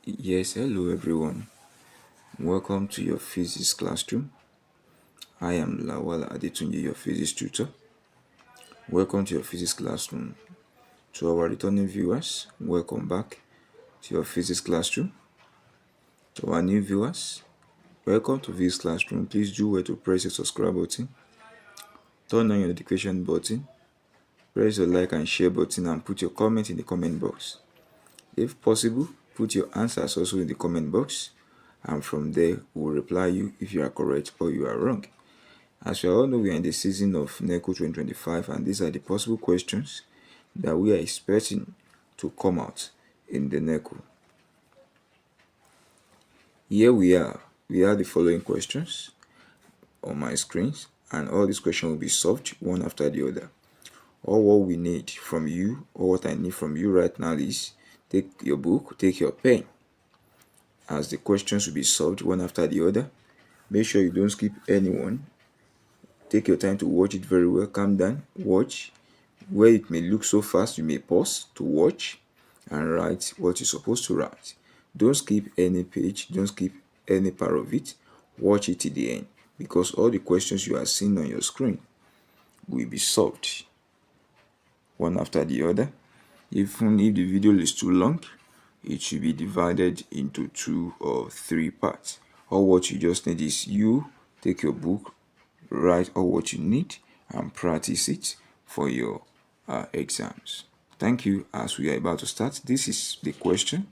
Yes, hello everyone. Welcome to your physics classroom. I am Lawal Adetunji, your physics tutor. Welcome to your physics classroom. To our returning viewers, welcome back to your physics classroom. To our new viewers, welcome to physics classroom. Please do well to press the subscribe button, turn on your notification button, press the like and share button, and put your comment in the comment box. If possible, put your answers also in the comment box, and from there we'll reply you if you are correct or you are wrong. As we all know, we are in the season of NECO 2025, and these are the possible questions that we are expecting to come out in the NECO. Here we are. We have the following questions on my screens, and all these questions will be solved one after the other. All what we need from you, or what I need from you right now is take your book, take your pen, as the questions will be solved one after the other. Make sure you don't skip anyone. Take your time to watch it very well. Calm down, watch. Where it may look so fast, you may pause to watch and write what you're supposed to write. Don't skip any page, don't skip any part of it. Watch it to the end, because all the questions you are seeing on your screen will be solved one after the other. Even if the video is too long, it should be divided into 2 or 3 parts. All what you just need is you take your book, write all what you need, and practice it for your exams. Thank you. As we are about to start, this is the question.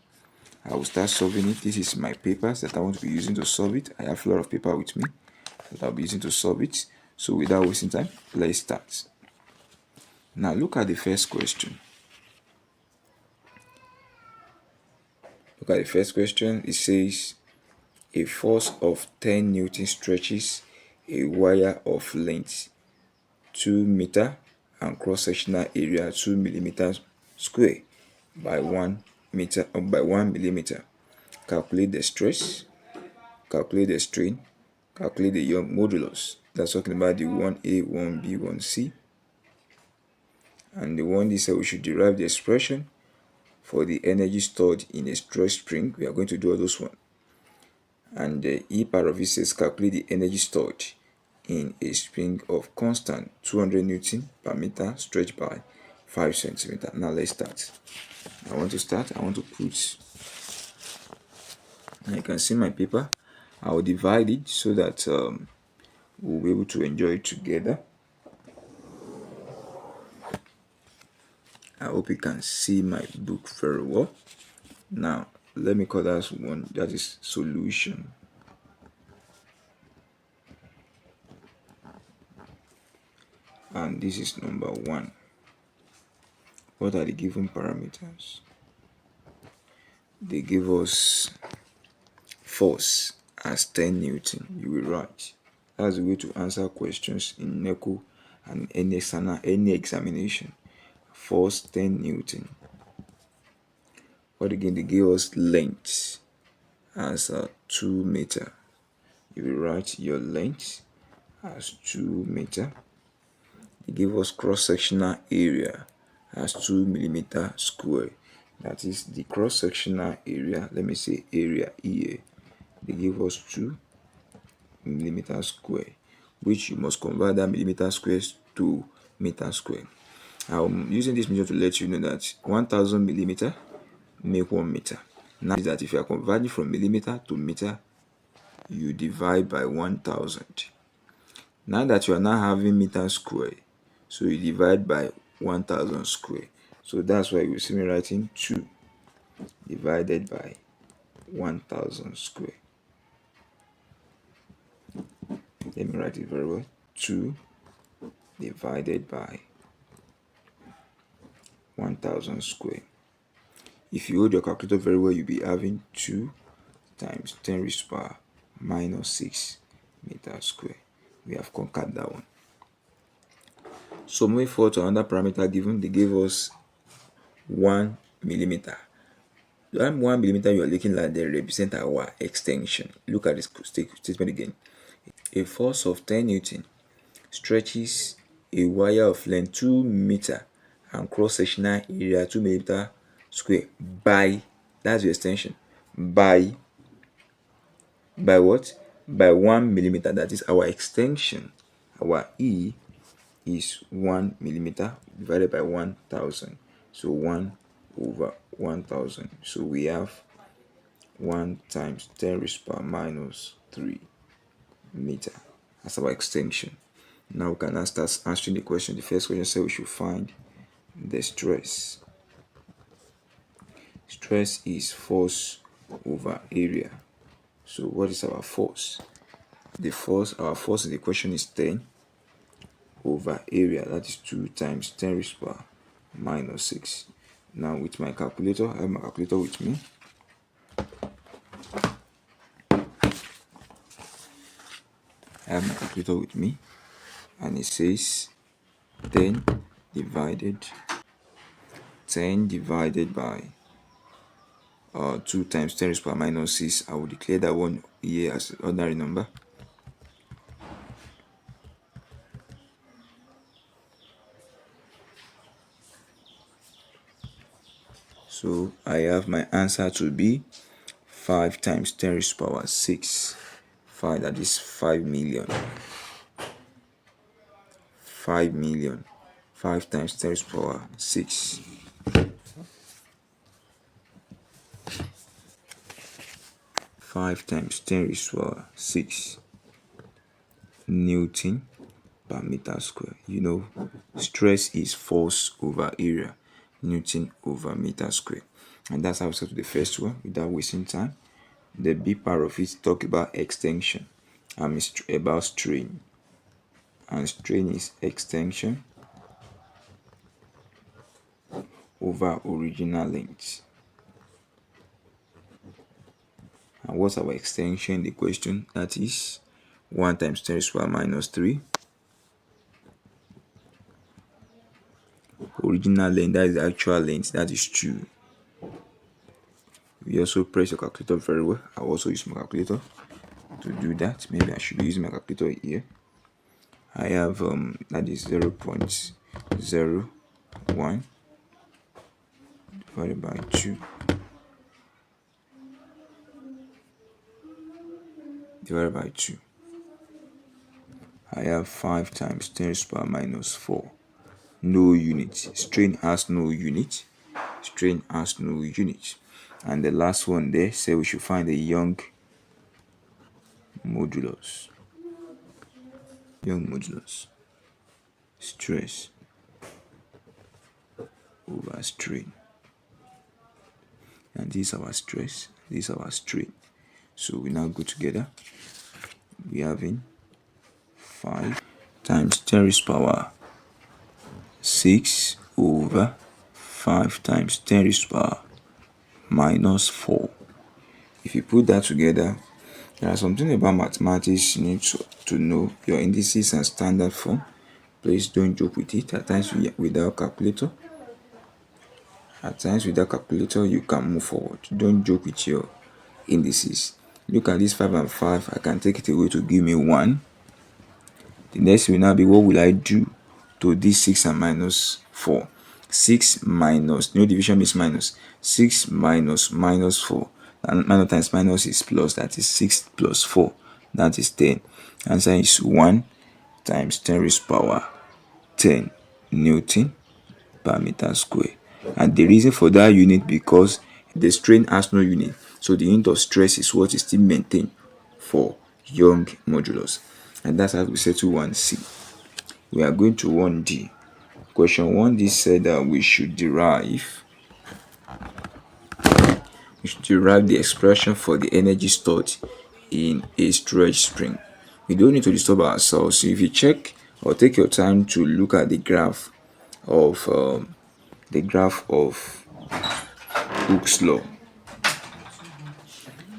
I will start solving it. This is my papers that I want to be using to solve it. I have a lot of paper with me that I'll be using to solve it. So without wasting time, let's start. Now look at the first question. Look at the first question. It says a force of 10 Newton stretches a wire of length 2 meter and cross-sectional area 2 millimeters square by 1 meter or by 1 millimeter. Calculate the stress, calculate the strain, calculate the Young modulus. That's talking about the 1A, 1B, 1C. And the one they said we should derive the expression for the energy stored in a stress spring. We are going to do all those one. And the E part of it says calculate the energy stored in a spring of constant 200 Newton per meter stretched by 5 centimeters. Now let's start. I want to put, you can see my paper. I will divide it so that we'll be able to enjoy it together. I hope you can see my book very well. Now let me call that one, that is solution. And this is number 1. What are the given parameters? They give us force as 10 Newton. You will write. That's the way to answer questions in NECO and any examination. Force 10 Newton. But again, they give us length as 2 meter. You will write your length as 2 meter. They give us cross-sectional area as 2 millimeter square. That is the cross-sectional area. Let me say area here. They give us 2 millimeter square, which you must convert that millimeter squares to meter square. I'm using this measure to let you know that 1000 millimeter make 1 meter. Now is that if you are converting from millimeter to meter, you divide by 1000. Now that you are now having meter square, so you divide by 1000 square. So that's why you see me writing 2 divided by 1000 square. Let me write it very well. 2 divided by 1000 square. If you hold your calculator very well, you'll be having 2 times 10 raised to power minus 6 meters square. We have conquered that one. So moving forward to another parameter given, they gave us 1 millimeter. That 1 millimeter you are looking at, they represent our extension. Look at this statement again. A force of 10 Newton stretches a wire of length 2 meter and cross-sectional area 2 millimeter square by, that's the extension, by what? By 1 millimeter. That is our extension. Our E is 1 millimeter divided by 1000. So 1/1000. So we have 1 times 10 raised power minus 3 meter. That's our extension. Now we can now start answering the question. The first question says we should find the stress. Stress is force over area. So what is our force? Our force in the question is 10 over area. That is 2 times 10 raised power minus 6. Now with my calculator, I have my calculator with me. And it says 10 divided by 2 times 10 raised power minus 6. I will declare that one here as an ordinary number. So I have my answer to be 5 times 10 raised power 6. 5, that is 5 million. 5 million. 5 times 10 raised power 6. 5 times 10 raised power 6 Newton per meter square. You know, stress is force over area. Newton over meter square. And that's how we start with the first one without wasting time. The B part of it talk about extension. And about strain. And strain is extension over original length. And what's our extension in the question? That is 1 times 10 raised to power minus 3. Original length, that is the actual length, that is 2. You also press your calculator very well. I also use my calculator to do that. Maybe I should use my calculator here. I have that is 0.01 divided by 2 divided by 2. I have 5 times 10 raised to power minus 4. No unit. Strain has no unit. Strain has no unit. And the last one there say we should find the Young modulus. Young modulus. Stress over strain. And this is our stress. This is our strain. So we now go together. We having 5 times 10 raised power 6 over 5 times 10 raised power minus 4. If you put that together, there are something about mathematics you need to know. Your indices and standard form. Please don't joke with it. At times without calculator. At times without calculator you can move forward. Don't joke with your indices. Look at this 5 and 5. I can take it away to give me 1. The next will now be, what will I do to this 6 and minus 4? 6 minus, no division means minus. 6 minus minus 4. And minus times minus is plus. That is 6 plus 4. That is 10. Answer is 1 times 10 raised power 10 Newton per meter square. And the reason for that unit, because the strain has no unit. So the unit of stress is what is still maintained for Young modulus. And that's how we settle 1C. We are going to 1D. Question 1D said that we should derive the expression for the energy stored in a storage spring. We don't need to disturb ourselves. So if you check or take your time to look at the graph of Hooke's law.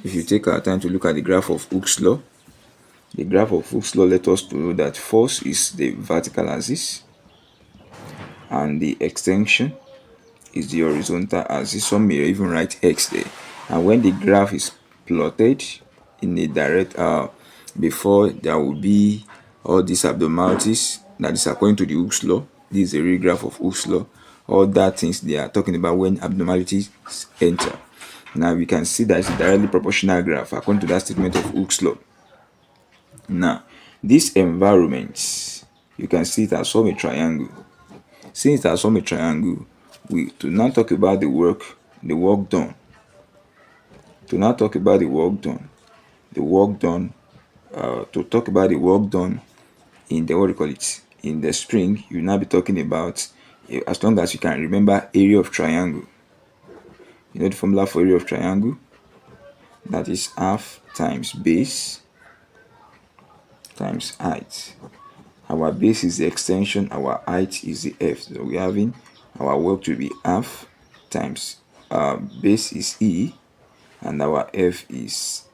If you take our time to look at the graph of Hooke's law, the graph of Hooke's law let us to know that force is the vertical axis and the extension is the horizontal axis. Some may even write x there. And when the graph is plotted in a direct before there will be all these abnormalities, that is according to the Hooke's law. This is a real graph of Hooke's law. All that things they are talking about when abnormalities enter. Now we can see that it's a directly proportional graph according to that statement of Hooke's law. Now, this environment, you can see it as form a triangle. Since it has formed a triangle, we do not talk about the work done. To not talk about the work done, to talk about the work done in the what do you call it, in the spring, you will now be talking about, as long as you can remember, area of triangle. You know the formula for area of triangle? That is half times base times height. Our base is the extension, our height is the f. So we're having our work to be half times base is e, and our f is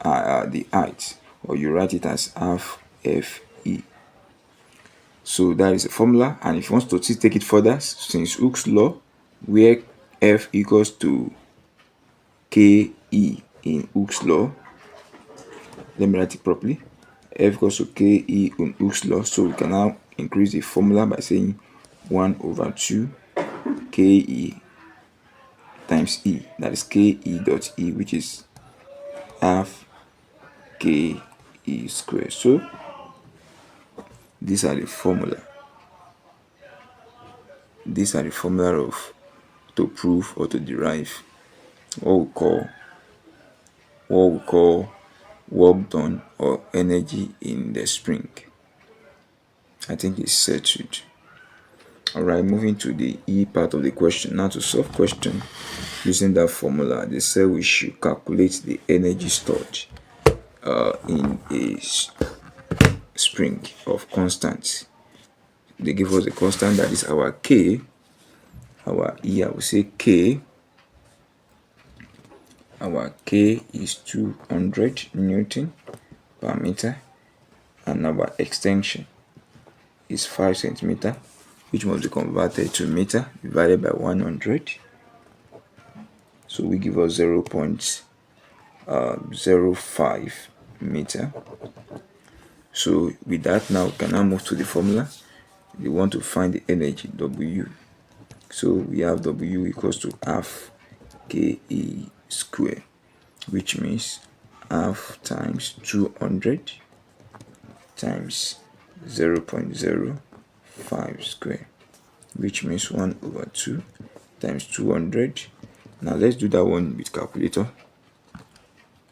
the height, or you write it as half fe. So that is the formula. And if you want to take it further, since Hooke's law, where f equals to ke in Hooke's law, let me write it properly. F equals to ke in Hooke's law. So we can now increase the formula by saying 1 over 2 ke times e. That is ke dot e, which is half ke squared. So these are the formula. These are the formula of to prove or to derive what we call work done or energy in the spring. I think it's settled. Alright, moving to the E part of the question. Now to solve question using that formula, they say we should calculate the energy stored in a spring of constants. They give us a constant that is our K, our E, I will say K. Our K is 200 Newton per meter, and our extension is 5 centimeter, which must be converted to meter divided by 100. So we give us 0.05 meter. So with that, now we can now move to the formula. We want to find the energy, W. So we have W equals to half Ke square, which means half times 200 times 0.05 square, which means 1 over 2 times 200. Now let's do that one with calculator.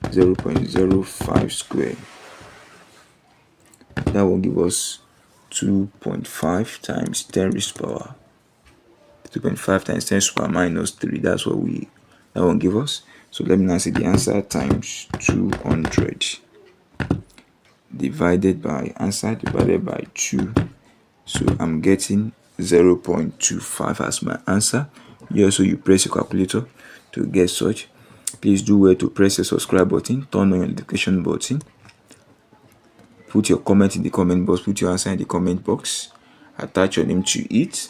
0.05 square, that will give us 2.5 times 10 raised to power 2.5 times 10 to power minus 3. That's what that will give us. So let me now see the answer times 200 divided by 2. So I'm getting 0.25 as my answer. So you press your calculator to get such. Please do well to press the subscribe button, turn on your notification button, put your comment in the comment box, put your answer in the comment box, attach your name to it,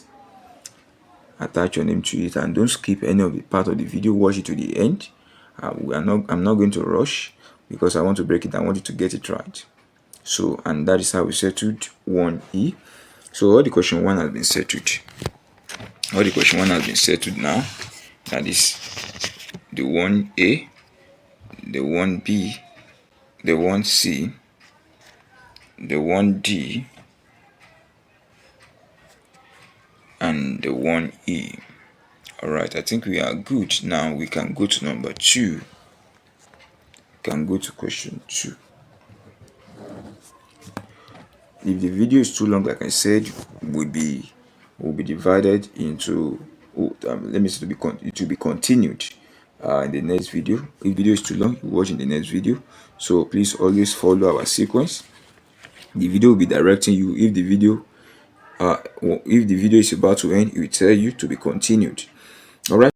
and don't skip any of the part of the video. Watch it to the end. I'm not going to rush because I want to break it. I want you to get it right. So, and that is how we settled 1E. So all the question 1 has been settled. Now. That is the 1A, the 1B, the 1C, the 1D, and the 1E. Alright, I think we are good. Now we can go to number 2. We can go to question 2. If the video is too long, like I said, will be divided into it will be continued in the next video. If video is too long, you watch in the next video. So please always follow our sequence. The video will be directing you. If the video is about to end, it will tell you to be continued. All right.